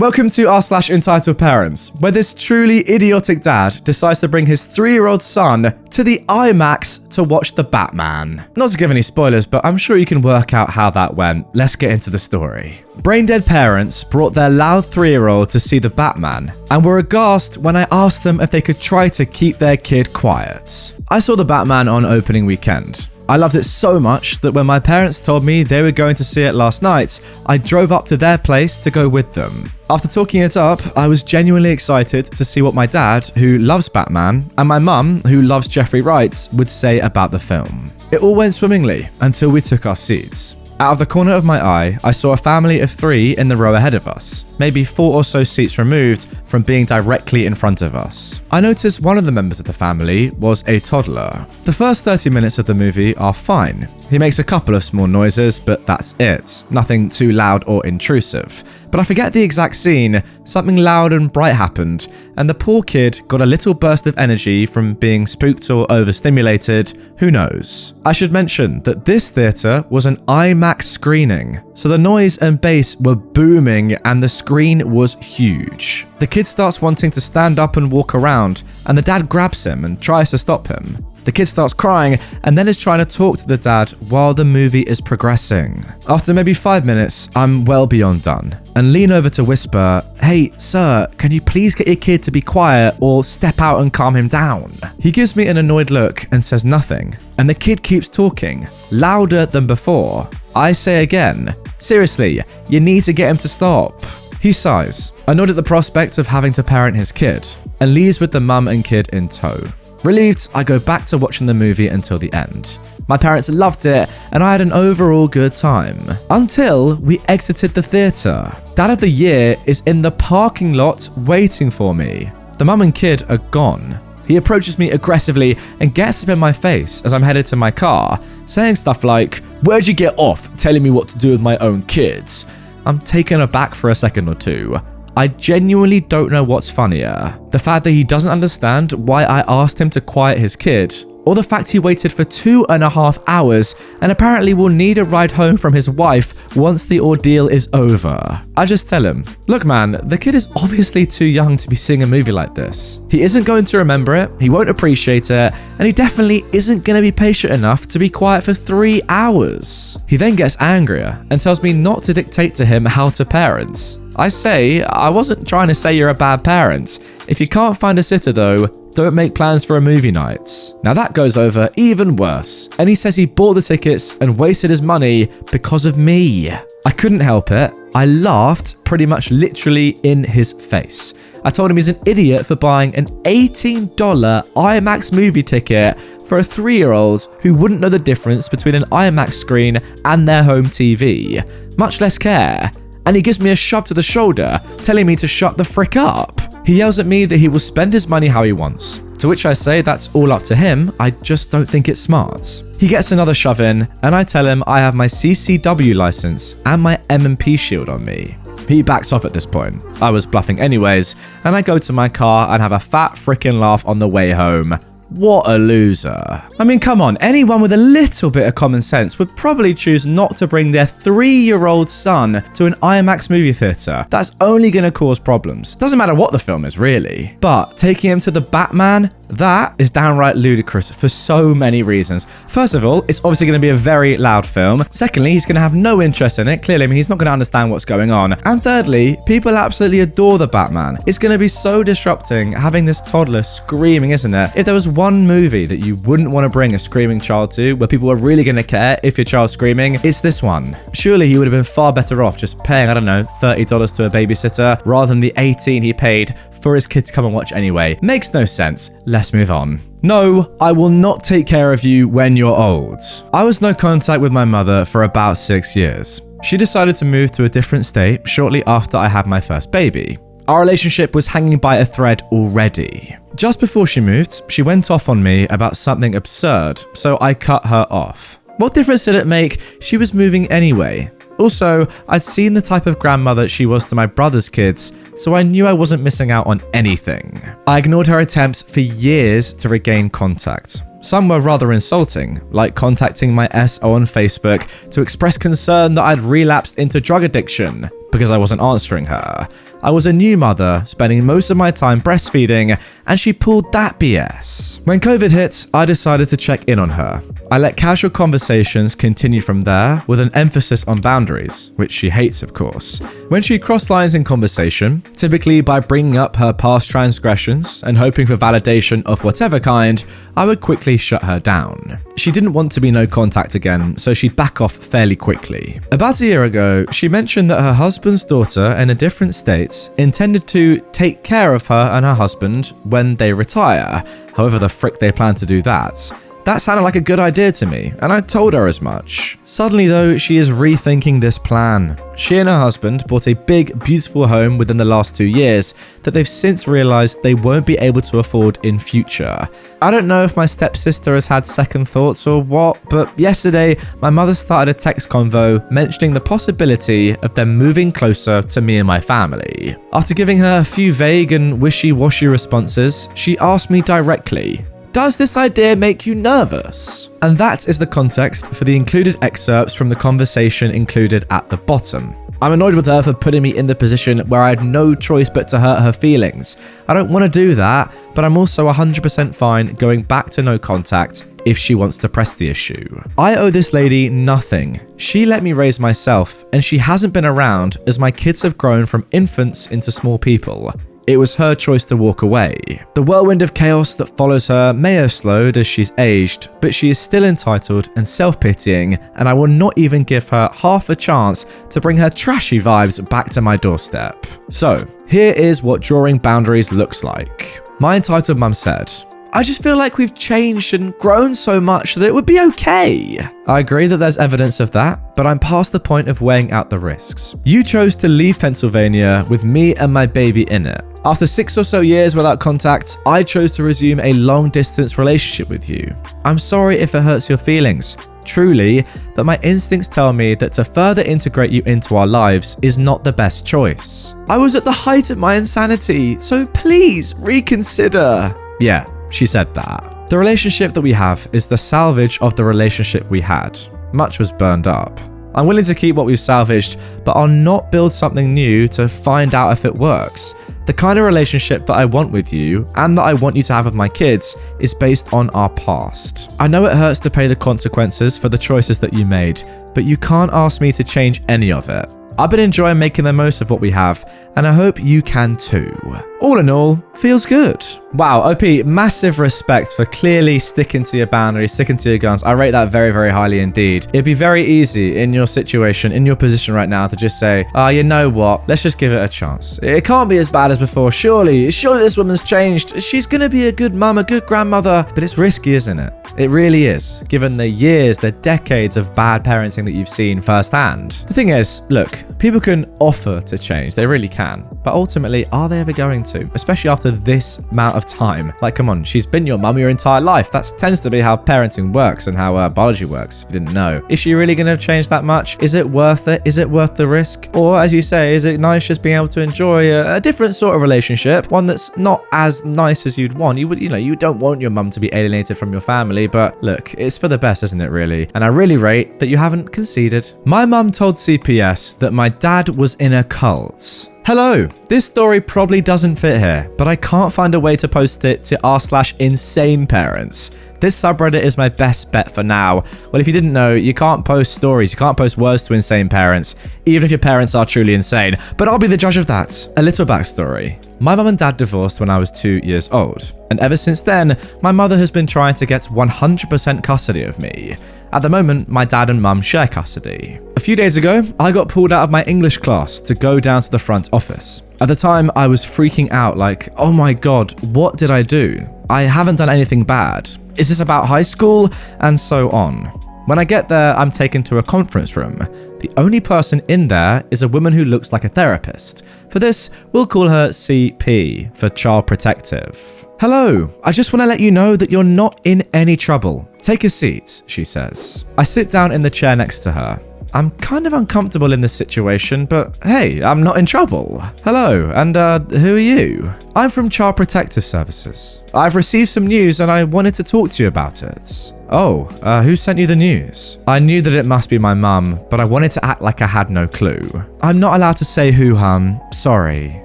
Welcome to r/EntitledParents, where this truly idiotic dad decides to bring his 3-year-old son to the IMAX to watch The Batman. Not to give any spoilers, but I'm sure you can work out how that went. Let's get into the story. Brain-dead parents brought their loud 3-year-old to see The Batman, and were aghast when I asked them if they could try to keep their kid quiet. I saw The Batman on opening weekend. I loved it so much that when my parents told me they were going to see it last night, I drove up to their place to go with them. After talking it up, I was genuinely excited to see what my dad, who loves Batman, and my mum, who loves Jeffrey Wright, would say about the film. It all went swimmingly until we took our seats. Out of the corner of my eye, I saw a family of 3 in the row ahead of us, maybe 4 or so seats removed from being directly in front of us. I noticed one of the members of the family was a toddler. The first 30 minutes of the movie are fine. He makes a couple of small noises, but that's it. Nothing too loud or intrusive. But I forget the exact scene, something loud and bright happened, and the poor kid got a little burst of energy from being spooked or overstimulated, who knows. I should mention that this theatre was an IMAX screening, so the noise and bass were booming and the screen was huge. The kid starts wanting to stand up and walk around, and the dad grabs him and tries to stop him. The kid starts crying and then is trying to talk to the dad while the movie is progressing. After maybe 5 minutes, I'm well beyond done and lean over to whisper, "Hey, sir, can you please get your kid to be quiet or step out and calm him down?" He gives me an annoyed look and says nothing, and the kid keeps talking, louder than before. I say again, "Seriously, you need to get him to stop." He sighs, annoyed at the prospect of having to parent his kid, and leaves with the mum and kid in tow. Relieved, I go back to watching the movie until the end. My parents loved it, and I had an overall good time. Until we exited the theatre. Dad of the Year is in the parking lot waiting for me. The mum and kid are gone. He approaches me aggressively and gets up in my face as I'm headed to my car, saying stuff like, "Where'd you get off telling me what to do with my own kids?" I'm taken aback for a second or two. I genuinely don't know what's funnier. The fact that he doesn't understand why I asked him to quiet his kid, or the fact he waited for 2.5 hours and apparently will need a ride home from his wife once the ordeal is over. I just tell him, "Look man, the kid is obviously too young to be seeing a movie like this. He isn't going to remember it, he won't appreciate it, and he definitely isn't going to be patient enough to be quiet for 3 hours. He then gets angrier and tells me not to dictate to him how to parent. I say, "I wasn't trying to say you're a bad parent. If you can't find a sitter though, don't make plans for a movie night." Now that goes over even worse, and he says he bought the tickets and wasted his money because of me. I couldn't help it. I laughed pretty much literally in his face. I told him he's an idiot for buying an $18 IMAX movie ticket for a 3-year-old who wouldn't know the difference between an IMAX screen and their home TV, much less care. And he gives me a shove to the shoulder, telling me to shut the frick up. He yells at me that he will spend his money how he wants, to which I say that's all up to him, I just don't think it's smart. He gets another shove in, and I tell him I have my CCW license and my M&P shield on me. He backs off at this point. I was bluffing anyways, and I go to my car and have a fat frickin' laugh on the way home. What a loser. I mean, come on, anyone with a little bit of common sense would probably choose not to bring their 3-year-old son to an IMAX movie theatre. That's only going to cause problems. Doesn't matter what the film is, really. But taking him to The Batman, that is downright ludicrous for so many reasons. First of all, it's obviously going to be a very loud film. Secondly, he's going to have no interest in it. Clearly, I mean, he's not going to understand what's going on. And thirdly, people absolutely adore The Batman. It's going to be so disrupting having this toddler screaming, isn't it? If there was one movie that you wouldn't want to bring a screaming child to, where people are really going to care if your child's screaming, it's this one. Surely he would have been far better off just paying, I don't know, $30 to a babysitter rather than the $18 he paid for his kid to come and watch anyway. Makes no sense. Let's move on. No, I will not take care of you when you're old. I was no contact with my mother for about 6 years. She decided to move to a different state shortly after I had my first baby. Our relationship was hanging by a thread already. Just before she moved, she went off on me about something absurd, so I cut her off. What difference did it make? She was moving anyway. Also, I'd seen the type of grandmother she was to my brother's kids, so I knew I wasn't missing out on anything. I ignored her attempts for years to regain contact. Some were rather insulting, like contacting my SO on Facebook to express concern that I'd relapsed into drug addiction. because I wasn't answering her. I was a new mother, spending most of my time breastfeeding, and she pulled that BS. When COVID hit, I decided to check in on her. I let casual conversations continue from there, with an emphasis on boundaries, which she hates, of course. When she crossed lines in conversation, typically by bringing up her past transgressions and hoping for validation of whatever kind, I would quickly shut her down. She didn't want to be no contact again, so she'd back off fairly quickly. About a year ago, she mentioned that her husband's daughter in a different state intended to take care of her and her husband when they retire, however the frick they plan to do that. That sounded like a good idea to me, and I told her as much. Suddenly though, she is rethinking this plan. She and her husband bought a big, beautiful home within the last 2 years that they've since realized they won't be able to afford in future. I don't know if my stepsister has had second thoughts or what, but yesterday, my mother started a text convo mentioning the possibility of them moving closer to me and my family. After giving her a few vague and wishy-washy responses, she asked me directly, "Does this idea make you nervous?" And that is the context for the included excerpts from the conversation included at the bottom. I'm annoyed with her for putting me in the position where I had no choice but to hurt her feelings. I don't want to do that, but I'm also 100% fine going back to no contact if she wants to press the issue. I owe this lady nothing. She let me raise myself, and she hasn't been around as my kids have grown from infants into small people. It was her choice to walk away. The whirlwind of chaos that follows her may have slowed as she's aged, but she is still entitled and self-pitying, and I will not even give her half a chance to bring her trashy vibes back to my doorstep. So, here is what drawing boundaries looks like. My entitled mum said, "I just feel like we've changed and grown so much that it would be okay." I agree that there's evidence of that, but I'm past the point of weighing out the risks. You chose to leave Pennsylvania with me and my baby in it. After 6 or so years without contact, I chose to resume a long-distance relationship with you. I'm sorry if it hurts your feelings, truly, but my instincts tell me that to further integrate you into our lives is not the best choice. I was at the height of my insanity, so please reconsider. Yeah, she said that. The relationship that we have is the salvage of the relationship we had. Much was burned up. I'm willing to keep what we've salvaged, but I'll not build something new to find out if it works. The kind of relationship that I want with you, and that I want you to have with my kids, is based on our past. I know it hurts to pay the consequences for the choices that you made, but you can't ask me to change any of it. I've been enjoying making the most of what we have, and I hope you can too. All in all, feels good. Wow, OP, massive respect for clearly sticking to your boundaries, sticking to your guns. I rate that very, very highly indeed. It'd be very easy in your situation, in your position right now, to just say, you know what, let's just give it a chance. It can't be as bad as before, surely this woman's changed. She's gonna be a good mum, a good grandmother. But it's risky, isn't it? It really is, given the years, the decades of bad parenting that you've seen firsthand. The thing is, look, people can offer to change, they really can. But ultimately, are they ever going to? Especially after this amount of time. Like, come on, she's been your mum your entire life. That tends to be how parenting works and how biology works, if you didn't know. Is she really going to change that much? Is it worth it? Is it worth the risk? Or, as you say, is it nice just being able to enjoy a different sort of relationship? One that's not as nice as you'd want. You don't want your mum to be alienated from your family, but look, it's for the best, isn't it, really? And I really rate that you haven't conceded. My mum told CPS that my dad was in a cult. Hello, this story probably doesn't fit here, but I can't find a way to post it to r/insane parents. This subreddit is my best bet for now. Well, if you didn't know, you can't post stories, you can't post words to insane parents, even if your parents are truly insane, but I'll be the judge of that. A little backstory. My mum and dad divorced when I was 2 years old, and ever since then, my mother has been trying to get 100% custody of me. At the moment, my dad and mum share custody. A few days ago, I got pulled out of my English class to go down to the front office. At the time, I was freaking out like, oh my god, what did I do? I haven't done anything bad. Is this about high school? And so on. When I get there, I'm taken to a conference room. The only person in there is a woman who looks like a therapist. For this, we'll call her CP, for Child Protective. Hello, I just want to let you know that you're not in any trouble. Take a seat, she says. I sit down in the chair next to her. I'm kind of uncomfortable in this situation, but hey, I'm not in trouble. Hello, and who are you? I'm from Child Protective Services. I've received some news and I wanted to talk to you about it. Who sent you the news? I knew that it must be my mum, but I wanted to act like I had no clue. I'm not allowed to say who, hun. Sorry.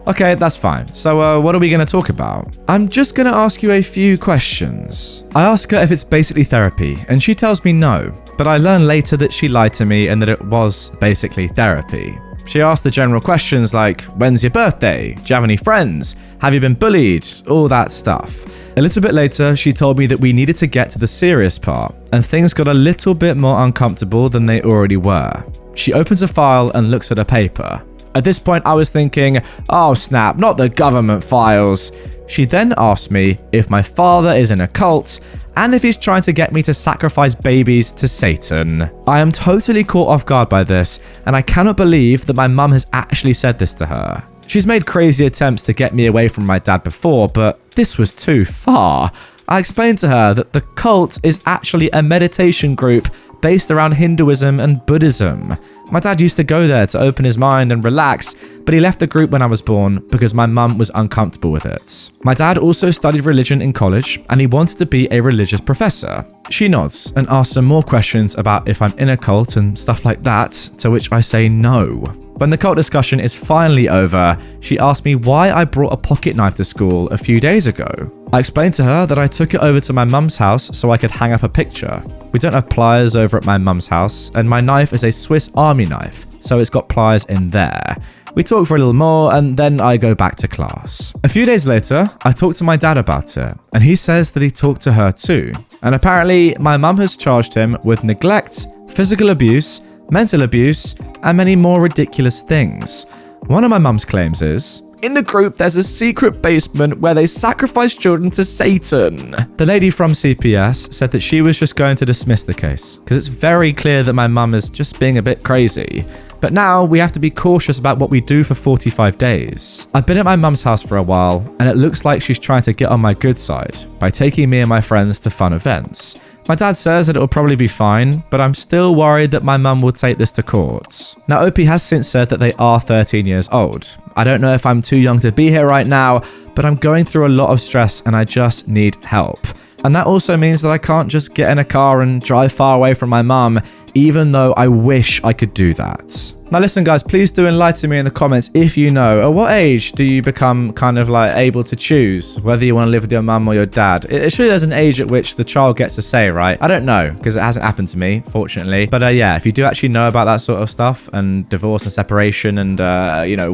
Okay, that's fine. So, what are we going to talk about? I'm just going to ask you a few questions. I ask her if it's basically therapy, and she tells me no. But I learn later that she lied to me and that it was basically therapy. She asked the general questions like, when's your birthday? Do you have any friends? Have you been bullied? All that stuff. A little bit later, she told me that we needed to get to the serious part, and things got a little bit more uncomfortable than they already were. She opens a file and looks at a paper. At this point, I was thinking, oh snap, not the government files. She then asked me if my father is in a cult and if he's trying to get me to sacrifice babies to Satan. I am totally caught off guard by this, and I cannot believe that my mum has actually said this to her. She's made crazy attempts to get me away from my dad before, but this was too far. I explained to her that the cult is actually a meditation group based around Hinduism and Buddhism. My dad used to go there to open his mind and relax, but he left the group when I was born because my mum was uncomfortable with it. My dad also studied religion in college, and he wanted to be a religious professor. She nods and asks some more questions about if I'm in a cult and stuff like that, to which I say no. When the cult discussion is finally over, she asked me why I brought a pocket knife to school a few days ago. I explained to her that I took it over to my mum's house so I could hang up a picture. We don't have pliers over at my mum's house, and my knife is a Swiss Army knife, so it's got pliers in there. We talk for a little more, and then I go back to class. A few days later, I talk to my dad about it, and he says that he talked to her too. And apparently, my mum has charged him with neglect, physical abuse, mental abuse, and many more ridiculous things. One of my mum's claims is, in the group, there's a secret basement where they sacrifice children to Satan. The lady from CPS said that she was just going to dismiss the case because it's very clear that my mum is just being a bit crazy. But now we have to be cautious about what we do for 45 days. I've been at my mum's house for a while, and it looks like she's trying to get on my good side by taking me and my friends to fun events. My dad says that it will probably be fine, but I'm still worried that my mum will take this to court. Now, OP has since said that they are 13 years old. I don't know if I'm too young to be here right now, but I'm going through a lot of stress and I just need help. And that also means that I can't just get in a car and drive far away from my mum, even though I wish I could do that. Now listen guys, please do enlighten me in the comments if you know. At what age do you become kind of like able to choose whether you want to live with your mum or your dad? Surely there's an age at which the child gets a say, right? I don't know, because it hasn't happened to me, fortunately. But yeah, if you do actually know about that sort of stuff and divorce and separation and,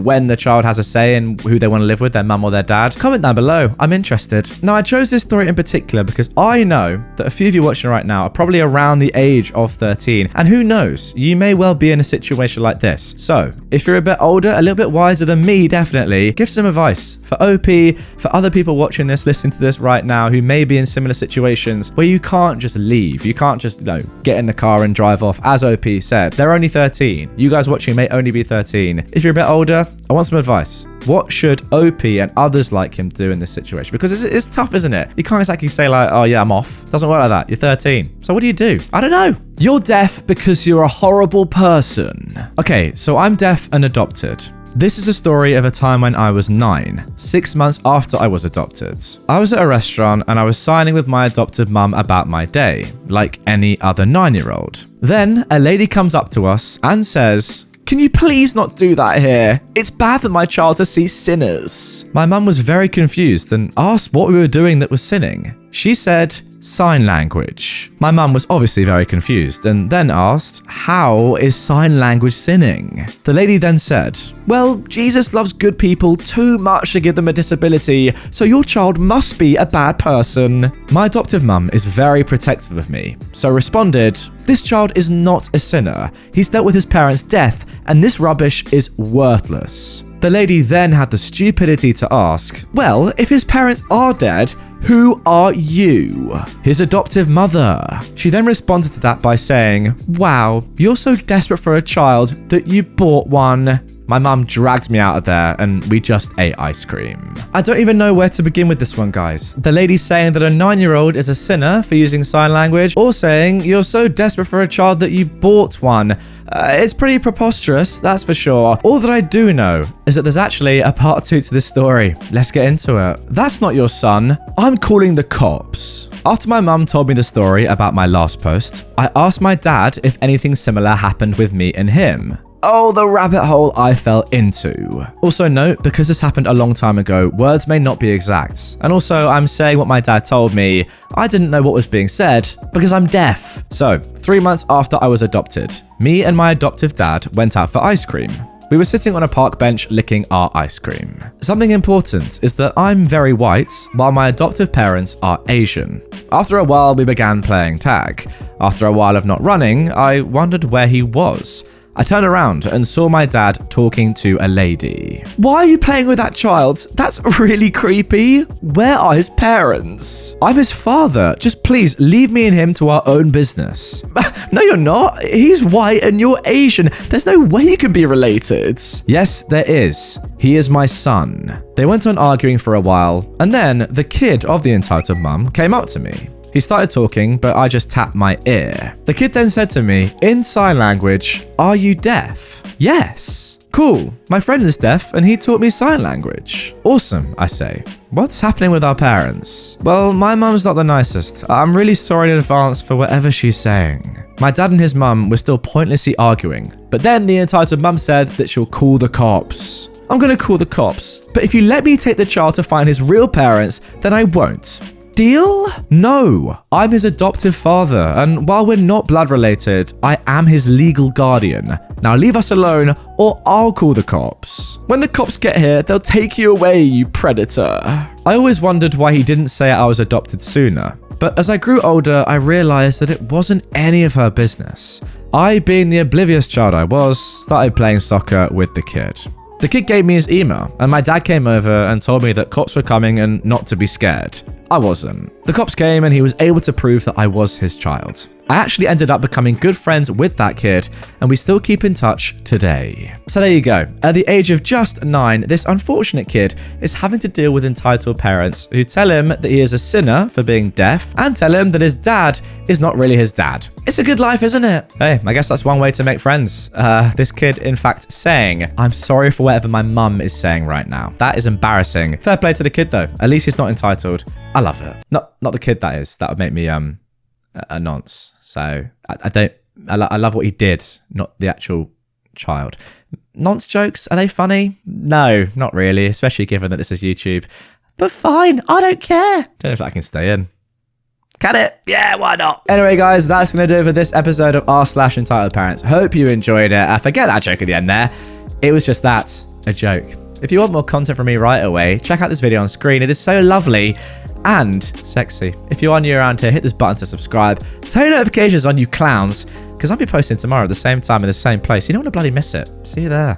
when the child has a say in who they want to live with, their mum or their dad, comment down below. I'm interested. Now I chose this story in particular because I know that a few of you watching right now are probably around the age of 13. And who knows, you may well be in a situation like this. So, if you're a bit older, a little bit wiser than me, definitely, give some advice for OP, for other people watching this, listening to this right now, who may be in similar situations where you can't just leave. You can't just, get in the car and drive off. As OP said, they're only 13. You guys watching may only be 13. If you're a bit older, I want some advice. What should OP and others like him do in this situation? Because it's tough, isn't it? You can't exactly say like, oh yeah, I'm off. It doesn't work like that. You're 13. So what do you do? I don't know. You're deaf because you're a horrible person. Okay, so I'm deaf and adopted. This is a story of a time when I was 9, 6 months after I was adopted. I was at a restaurant and I was signing with my adopted mum about my day, like any other 9-year-old. Then a lady comes up to us and says, "Can you please not do that here? It's bad for my child to see sinners." My mum was very confused and asked what we were doing that was sinning. She said, sign language. My mum was obviously very confused and then asked, how is sign language sinning? The lady then said, well, Jesus loves good people too much to give them a disability, so your child must be a bad person. My adoptive mum is very protective of me, so responded, this child is not a sinner. He's dealt with his parents' death, and this rubbish is worthless. The lady then had the stupidity to ask, well, if his parents are dead, who are you? His adoptive mother. She then responded to that by saying, wow, you're so desperate for a child that you bought one. My mum dragged me out of there and we just ate ice cream. I don't even know where to begin with this one, guys. The lady saying that a 9-year-old is a sinner for using sign language, or saying you're so desperate for a child that you bought one. It's pretty preposterous, that's for sure. All that I do know is that there's actually a part 2 to this story. Let's get into it. That's not your son. I'm calling the cops. After my mum told me the story about my last post, I asked my dad if anything similar happened with me and him. Oh, the rabbit hole I fell into. Also note, because this happened a long time ago, words may not be exact. And also, I'm saying what my dad told me. I didn't know what was being said because I'm deaf. So, 3 months after I was adopted, me and my adoptive dad went out for ice cream. We were sitting on a park bench licking our ice cream. Something important is that I'm very white, while my adoptive parents are Asian. After a while, we began playing tag. After a while of not running, I wondered where he was. I turned around and saw my dad talking to a lady. Why are you playing with that child? That's really creepy. Where are his parents? I'm his father. Just please leave me and him to our own business. No, you're not. He's white and you're Asian. There's no way you can be related. Yes, there is. He is my son. They went on arguing for a while, and then the kid of the entitled mum came up to me. He started talking, but I just tapped my ear. The kid then said to me, in sign language, "Are you deaf?" Yes. Cool. My friend is deaf and he taught me sign language. Awesome, I say. What's happening with our parents? Well, my mum's not the nicest. I'm really sorry in advance for whatever she's saying. My dad and his mum were still pointlessly arguing, but then the entitled mum said that she'll call the cops. I'm gonna call the cops, but if you let me take the child to find his real parents, then I won't. Deal? No, I'm his adoptive father, and while we're not blood related, I am his legal guardian. Now leave us alone, or I'll call the cops. When the cops get here, they'll take you away, you predator. I always wondered why he didn't say I was adopted sooner, but as I grew older, I realized that it wasn't any of her business. I, being the oblivious child I was, started playing soccer with the kid. The kid gave me his email, and my dad came over and told me that cops were coming and not to be scared. I wasn't. The cops came and he was able to prove that I was his child. I actually ended up becoming good friends with that kid, and we still keep in touch today. So there you go. At the age of just 9, this unfortunate kid is having to deal with entitled parents who tell him that he is a sinner for being deaf and tell him that his dad is not really his dad. It's a good life, isn't it? Hey, I guess that's one way to make friends. This kid, in fact, saying, "I'm sorry for whatever my mum is saying right now." That is embarrassing. Fair play to the kid, though. At least he's not entitled. I love it. Not the kid, that is. That would make me, a nonce. So I love what he did, not the actual child. Nonce jokes, are they funny? No, not really, especially given that this is YouTube. But fine, I don't care. Don't know if I can stay in. Can it? Yeah, why not? Anyway, guys, that's going to do it for this episode of r/Entitled Parents. Hope you enjoyed it. Forget that joke at the end there. It was just that, a joke. If you want more content from me right away, check out this video on screen. It is so lovely and sexy. If you are new around here, hit this button to subscribe. Turn your notifications on, you clowns, because I'll be posting tomorrow at the same time in the same place. You don't want to bloody miss it. See you there.